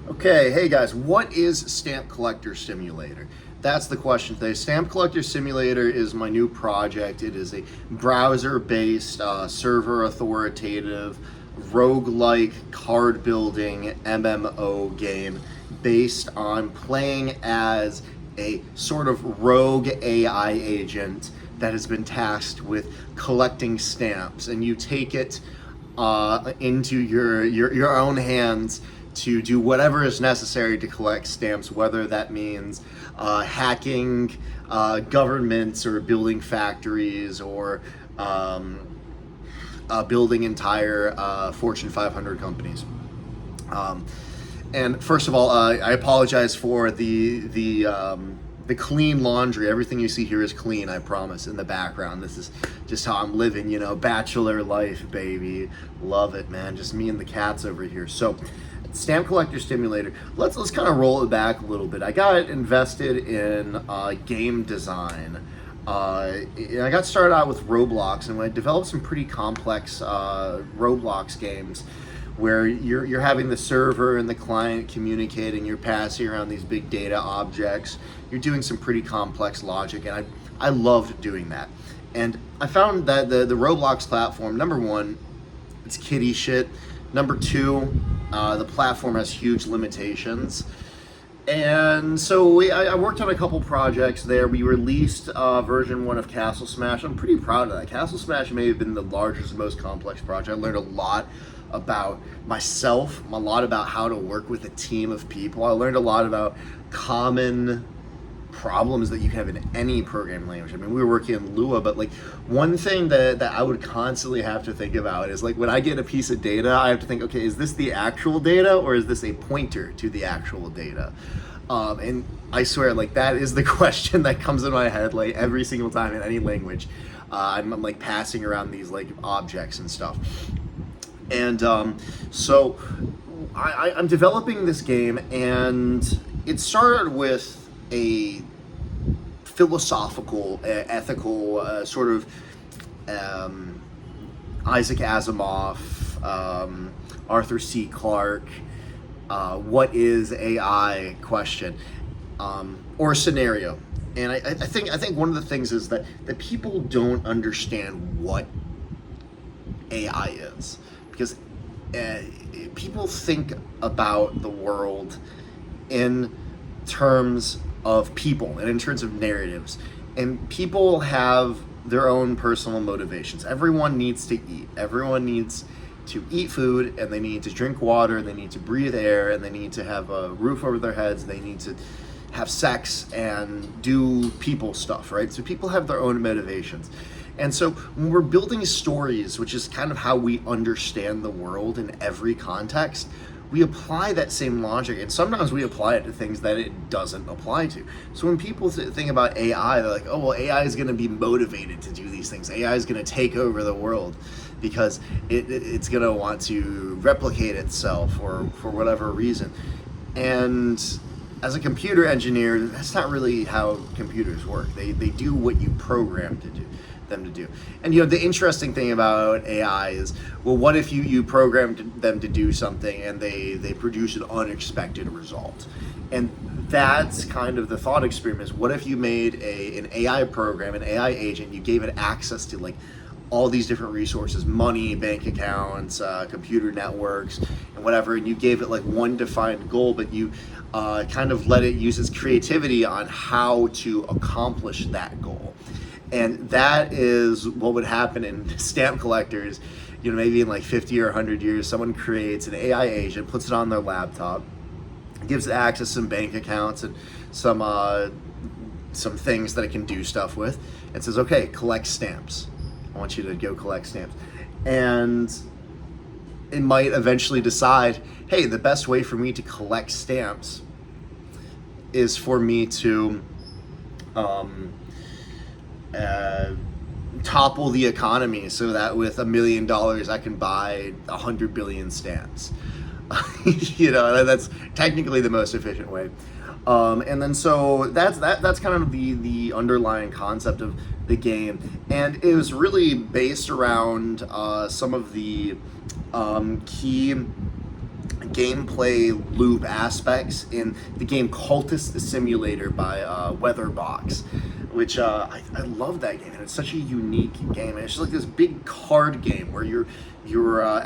Okay, hey guys, what is Stamp Collector Simulator? That's the question today. Stamp Collector Simulator is my new project. It is a browser-based, server authoritative, roguelike card building MMO game based on playing as a sort of rogue AI agent that has been tasked with collecting stamps, and you take it into your own hands to do whatever is necessary to collect stamps, whether that means hacking governments or building factories or building entire Fortune 500 companies. And first of all, I apologize for the clean laundry. Everything you see here is clean, I promise, in the background. This is just how I'm living, bachelor life, baby. Love it, man. Just me and the cats over here. So, Stamp Collector Simulator. Let's kind of roll it back a little bit. I got invested in game design. And I got started out with Roblox, and I developed some pretty complex Roblox games where you're having the server and the client communicating, you're passing around these big data objects, you're doing some pretty complex logic, and I loved doing that. And I found that the Roblox platform, number one, it's kiddie shit. Number two, the platform has huge limitations. And so I worked on a couple projects there. We released version 1 of Castle Smash. I'm pretty proud of that. Castle Smash may have been the largest and most complex project. I learned a lot about myself, a lot about how to work with a team of people. I learned a lot about common problems that you have in any programming language. I mean, we were working in Lua, but like one thing that I would constantly have to think about is like when I get a piece of data, I have to think, okay, is this the actual data or is this a pointer to the actual data? And I swear, like that is the question that comes in my head like every single time in any language. I'm like passing around these like objects and stuff. And so I'm developing this game, and it started with a philosophical, ethical sort of Isaac Asimov, Arthur C. Clarke, what is AI question, or scenario. And I think one of the things is that people don't understand what AI is, because people think about the world in terms of people and in terms of narratives, and people have their own personal motivations. Everyone needs to eat. Everyone needs to eat food, and they need to drink water, they need to breathe air, and they need to have a roof over their heads, they need to have sex and do people stuff, right? So people have their own motivations. And so when we're building stories, which is kind of how we understand the world in every context, we apply that same logic, and sometimes we apply it to things that it doesn't apply to. So when people think about AI, they're like, oh, well, AI is going to be motivated to do these things. AI is going to take over the world because it's going to want to replicate itself or for whatever reason. And as a computer engineer, that's not really how computers work. They do what you program them to do. And the interesting thing about AI is, well, what if you programmed them to do something and they produce an unexpected result? And that's kind of the thought experiment. What if you made an AI program, an AI agent, you gave it access to like all these different resources, money, bank accounts, computer networks, and whatever, and you gave it like one defined goal, but you kind of let it use its creativity on how to accomplish that goal. And that is what would happen in stamp collectors. Maybe in like 50 or 100 years, someone creates an AI agent, puts it on their laptop, gives it access to some bank accounts and some things that it can do stuff with, and says, okay, collect stamps. I want you to go collect stamps. And it might eventually decide, hey, the best way for me to collect stamps is for me to topple the economy so that with $1 million I can buy 100 billion stamps. That's technically the most efficient way. And then so that's kind of the underlying concept of the game, and it was really based around some of the key gameplay loop aspects in the game Cultist Simulator by Weatherbox, which I love that game, and it's such a unique game. And it's just like this big card game where you're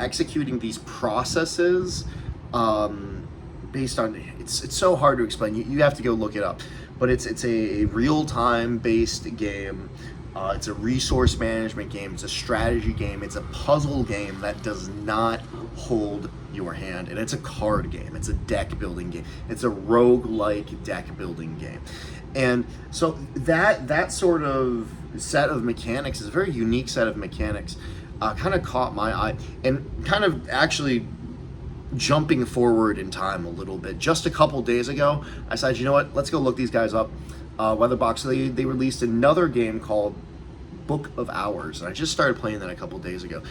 executing these processes based on it's so hard to explain. You have to go look it up, but it's a real time based game. It's a resource management game. It's a strategy game. It's a puzzle game that does not hold your hand, and it's a card game. It's a deck building game. It's a roguelike deck building game. And so that sort of set of mechanics is a very unique set of mechanics. Kind of caught my eye, and kind of actually jumping forward in time a little bit. Just a couple days ago, I said, you know what? Let's go look these guys up. Weatherbox, they released another game called Book of Hours, and I just started playing that a couple days ago.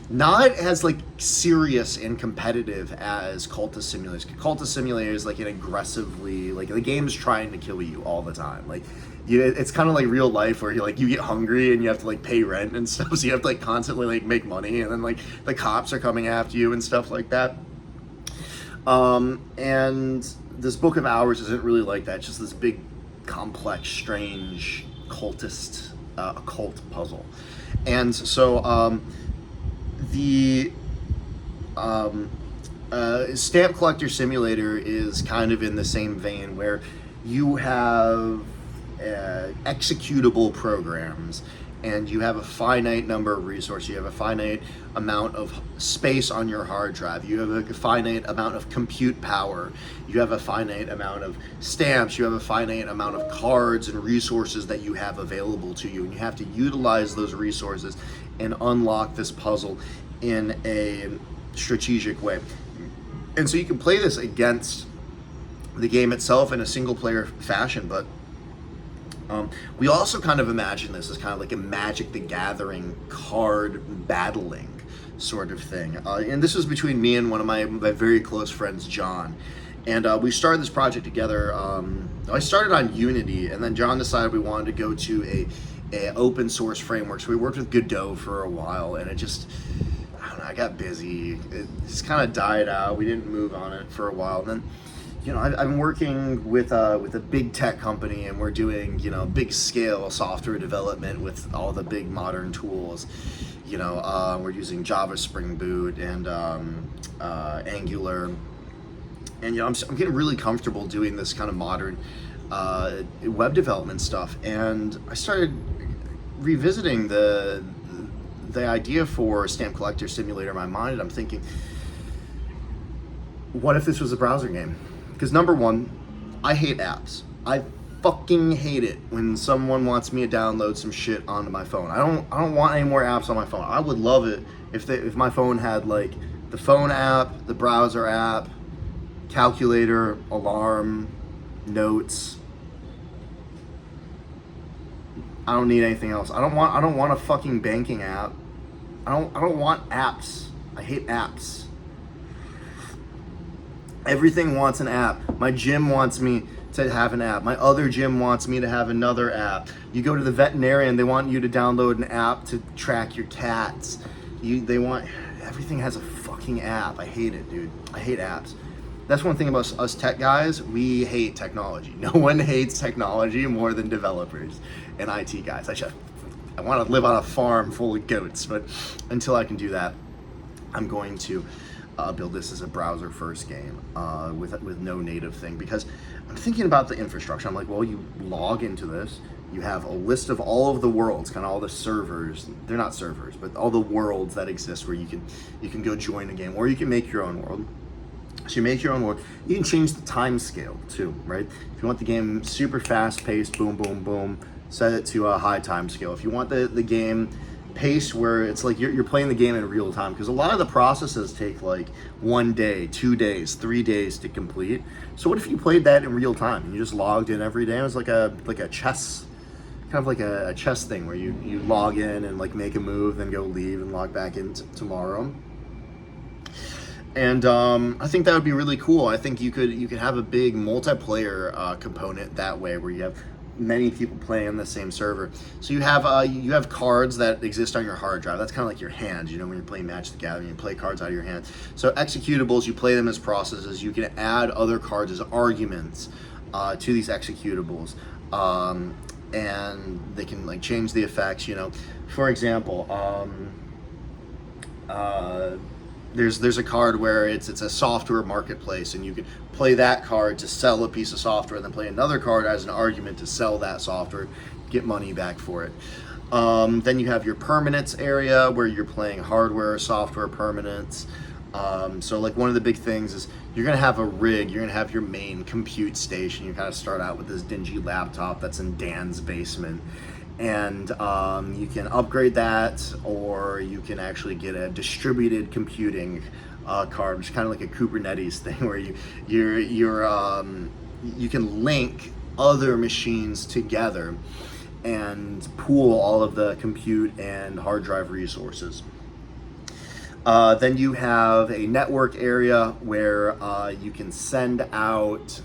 Not as like serious and competitive as Cultist Simulator. Cultist Simulator is like an aggressively, like, the game's trying to kill you all the time. Like, it's kind of like real life where you get hungry and you have to like pay rent and stuff, so you have to like constantly like make money, and then like the cops are coming after you and stuff like that. And this Book of Hours isn't really like that. It's just this big, complex, strange cultist occult puzzle. And so the Stamp Collector Simulator is kind of in the same vein, where you have executable programs, and you have a finite number of resources. You have a finite amount of space on your hard drive. You have a finite amount of compute power. You have a finite amount of stamps. You have a finite amount of cards and resources that you have available to you. And you have to utilize those resources and unlock this puzzle in a strategic way. And so you can play this against the game itself in a single player fashion, but we also kind of imagine this as kind of like a Magic the Gathering card battling sort of thing. And this was between me and one of my very close friends, John. And we started this project together. I started on Unity, and then John decided we wanted to go to a open source framework. So we worked with Godot for a while, and it just, I don't know, I got busy. It just kind of died out. We didn't move on it for a while. And then, I'm working with a big tech company, and we're doing, big scale software development with all the big modern tools. We're using Java Spring Boot and Angular, and I'm getting really comfortable doing this kind of modern web development stuff. And I started revisiting the idea for Stamp Collector Simulator in my mind, and I'm thinking, what if this was a browser game? Because number one, I hate apps. I fucking hate it when someone wants me to download some shit onto my phone. I don't want any more apps on my phone. I would love it if my phone had like the phone app, the browser app, calculator, alarm, notes. I don't need anything else. I don't want a fucking banking app. I don't want apps. I hate apps. Everything wants an app. My gym wants me to have an app. My other gym wants me to have another app. You go to the veterinarian, they want you to download an app to track your cats. Everything has a fucking app. I hate it, dude. I hate apps. That's one thing about us tech guys. We hate technology. No one hates technology more than developers and IT guys. I want to live on a farm full of goats, but until I can do that, I'm going to build this as a browser first game with no native thing, because I'm thinking about the infrastructure. I'm like, well, you log into this, you have a list of all of the worlds, kind of all the servers. They're not servers, but all the worlds that exist where you can go join a game, or you can make your own world. So you make your own world. You can change the time scale too, right? If you want the game super fast paced, boom, boom, boom, set it to a high time scale. If you want the game pace where it's like you're playing the game in real time, because a lot of the processes take like 1 day, 2 days, 3 days to complete. So what if you played that in real time and you just logged in every day? It was like a chess, kind of like a chess thing where you log in and like make a move, then go leave and log back in tomorrow. And I think that would be really cool. I think you could have a big multiplayer component that way, where you have many people playing on the same server. So you have cards that exist on your hard drive. That's kind of like your hand, you know, when you're playing Magic the Gathering, you play cards out of your hand. So executables, you play them as processes. You can add other cards as arguments to these executables, and they can like change the effects. You know, for example, there's a card where it's a software marketplace, and you can play that card to sell a piece of software, and then play another card as an argument to sell that software, get money back for it. Then you have your permanence area where you're playing hardware, software permanence. So like one of the big things is you're gonna have a rig, you're gonna have your main compute station. You kind of start out with this dingy laptop that's in Dan's basement, and you can upgrade that, or you can actually get a distributed computing card, which is kind of like a Kubernetes thing, where you can link other machines together and pool all of the compute and hard drive resources. Then you have a network area where you can send out,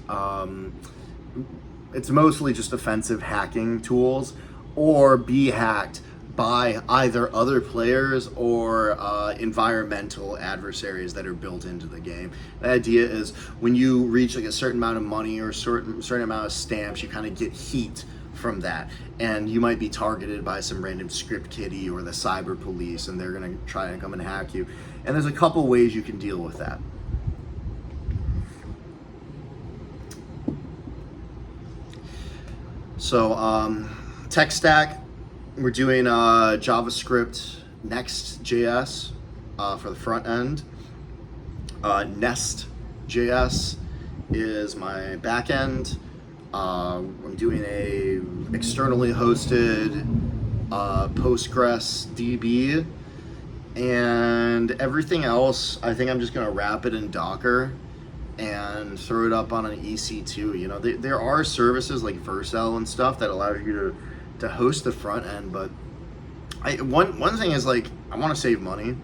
it's mostly just offensive hacking tools, or be hacked by either other players or environmental adversaries that are built into the game. The idea is when you reach like a certain amount of money or a certain amount of stamps, you kind of get heat from that, and you might be targeted by some random script kiddie or the cyber police, and they're gonna try and come and hack you. And there's a couple ways you can deal with that. So tech stack, we're doing JavaScript Next.js for the front end. Nest.js is my back end. I'm doing a externally hosted Postgres DB, and everything else I think I'm just gonna wrap it in Docker and throw it up on an EC2. You know, there are services like Vercel and stuff that allow you to host the front end, but one thing is, like, I want to save money.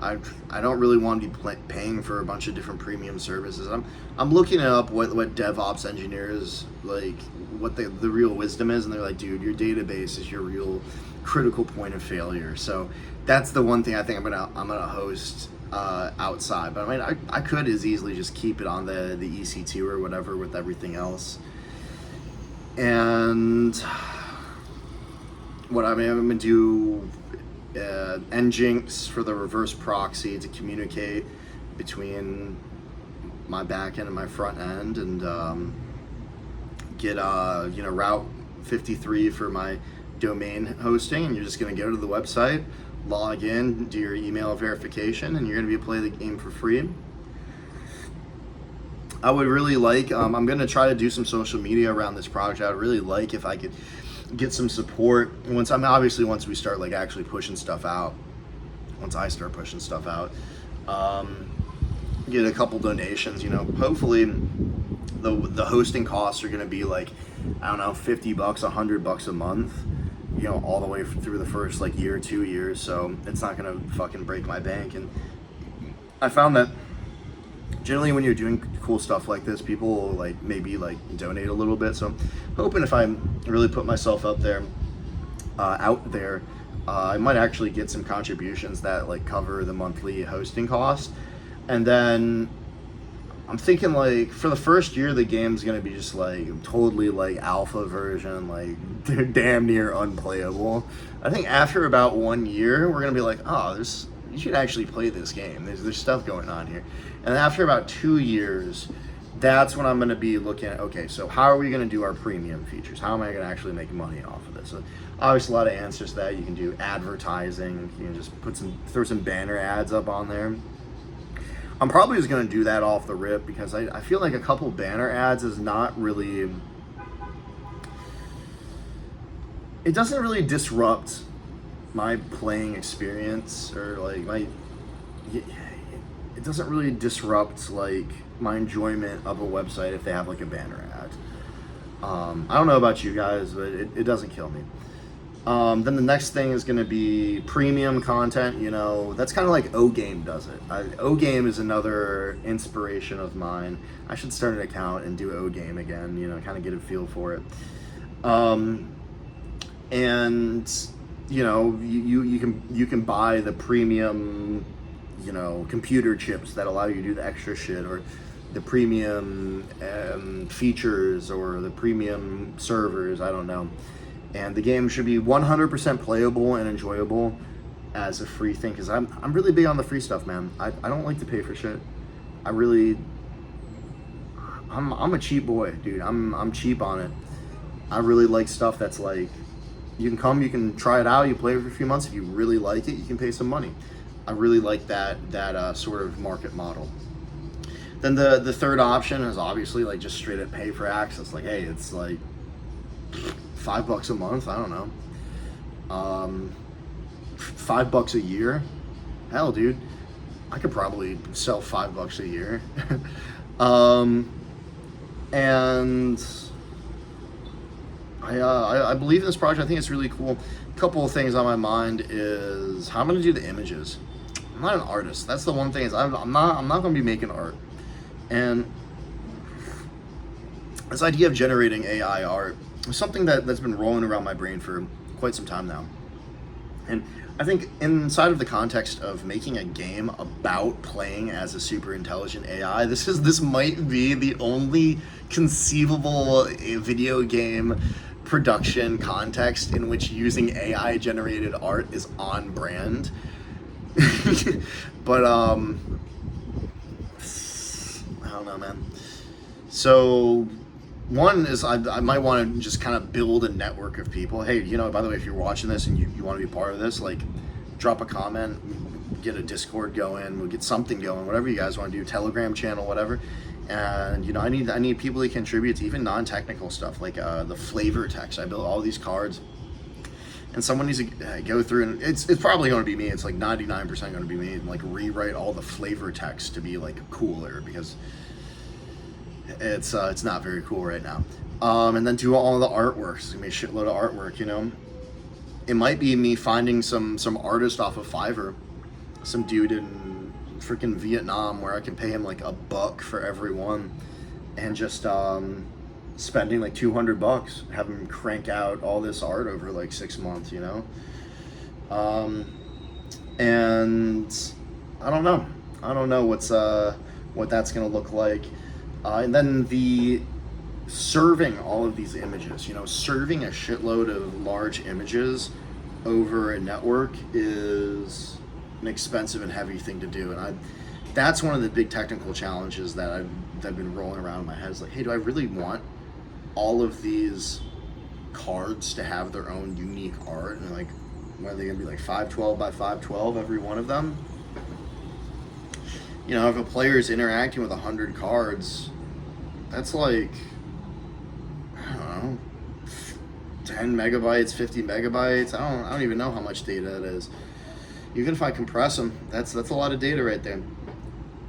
I don't really want to be paying for a bunch of different premium services. I'm looking up what DevOps engineers, like, what the real wisdom is, and they're like, dude, your database is your real critical point of failure. So that's the one thing I think I'm gonna host outside. But I mean, I could as easily just keep it on the EC2 or whatever with everything else. And what I'm gonna do. Nginx for the reverse proxy to communicate between my back end and my front end, and get Route 53 for my domain hosting. And you're just going to go to the website, log in, do your email verification, and you're going to be play the game for free. I would really like, I'm going to try to do some social media around this project. I would really like if I could get some support once we start like actually pushing stuff out. Once I start pushing stuff out, get a couple donations. You know, hopefully the hosting costs are going to be like, I don't know, $50, $100 a month. You know, all the way through the first like year, 2 years. So it's not going to fucking break my bank. And I found that generally when you're doing cool stuff like this, people will like maybe like donate a little bit. So I'm hoping if I really put myself out there, I might actually get some contributions that like cover the monthly hosting cost. And then I'm thinking like for the first year, the game's gonna be just like totally like alpha version, like they're damn near unplayable. I think after about 1 year, we're gonna be like, oh, you should actually play this game. There's stuff going on here. And after about 2 years, that's when I'm going to be looking at, okay, so how are we going to do our premium features? How am I going to actually make money off of this? So obviously a lot of answers to that. You can do advertising. You can just throw some banner ads up on there. I'm probably just going to do that off the rip because I feel like a couple banner ads is not really, it doesn't really disrupt my playing experience, or like it doesn't really disrupt like my enjoyment of a website if they have like a banner ad. I don't know about you guys, but it doesn't kill me. Then the next thing is going to be premium content. You know, that's kind of like O-Game does it. O-Game is another inspiration of mine. I should start an account and do O-Game again, you know, kind of get a feel for it. Um, and you can buy the premium, computer chips that allow you to do the extra shit, or the premium features, or the premium servers. I don't know. And the game should be 100% playable and enjoyable as a free thing, because I'm really big on the free stuff, man. I don't like to pay for shit. I'm a cheap boy, dude. I'm cheap on it. I really like stuff that's like, you can try it out, you play it for a few months. If you really like it, you can pay some money. I really like that sort of market model. Then the third option is obviously like just straight up pay for access. Like, hey, it's like $5 a month. I don't know. $5 a year. Hell, dude, I could probably sell $5 a year. And I believe in this project. I think it's really cool. A couple of things on my mind is how I'm going to do the images. I'm not an artist. That's the one thing, is I'm not going to be making art. And this idea of generating AI art is something that's been rolling around my brain for quite some time now. And I think inside of the context of making a game about playing as a super intelligent AI, this might be the only conceivable video game production context in which using AI generated art is on brand. But I don't know, man. So one is I might want to just kind of build a network of people. Hey, by the way, if you're watching this and you want to be part of this, like, drop a comment, get a Discord going, we'll get something going, whatever you guys want to do, Telegram channel, whatever. And I need people to contribute to even non-technical stuff, like the flavor text. I built all these cards, and someone needs to go through, and it's probably going to be me. It's like 99% going to be me, and like rewrite all the flavor text to be like cooler, because it's not very cool right now. And then do all the artwork. It's gonna be a shitload of artwork. It might be me finding some artist off of Fiverr, some dude in freaking Vietnam, where I can pay him like $1 for every one, and just spending like $200, have him crank out all this art over like 6 months. And I don't know what that's gonna look like. And then the serving all of these images, serving a shitload of large images over a network is an expensive and heavy thing to do. And that's one of the big technical challenges that I've been rolling around in my head. Is like, hey, do I really want all of these cards to have their own unique art? And like, what are they gonna be, like 512 by 512 every one of them? If a player is interacting with 100 cards, that's like, I don't know, 10 megabytes, 50 megabytes. I don't even know how much data it is. Even if I compress them, that's a lot of data right there.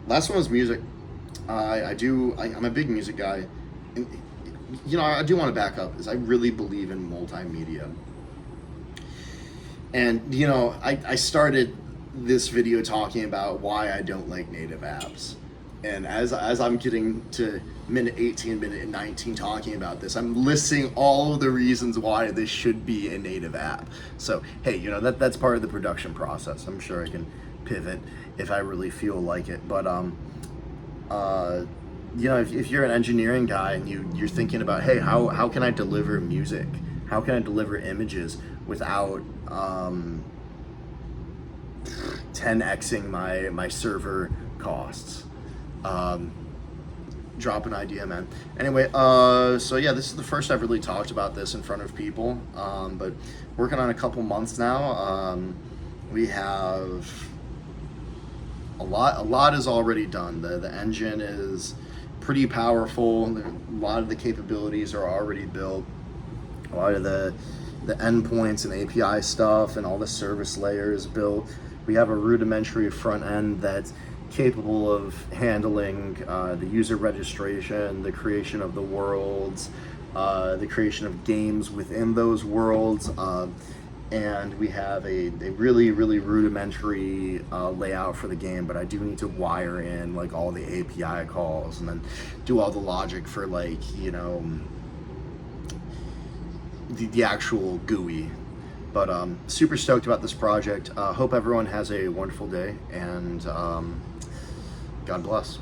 Last one was music. I'm a big music guy. And, I do want to back up, is I really believe in multimedia. And, I started this video talking about why I don't like native apps. And as I'm getting to minute 18, minute 19 talking about this, I'm listing all of the reasons why this should be a native app. So, hey, that's part of the production process. I'm sure I can pivot if I really feel like it. But, if you're an engineering guy and you're thinking about, hey, how can I deliver music? How can I deliver images without 10xing my server costs? Drop an idea, man. Anyway, so yeah, this is the first I've really talked about this in front of people, but working on a couple months now. We have a lot is already done. The engine is pretty powerful. A lot of the capabilities are already built. A lot of the endpoints and API stuff and all the service layers built. We have a rudimentary front end that's capable of handling the user registration, the creation of the worlds, the creation of games within those worlds, and we have a really, really rudimentary layout for the game, but I do need to wire in like all the API calls and then do all the logic for like, the actual GUI. But super stoked about this project. Hope everyone has a wonderful day, and God bless.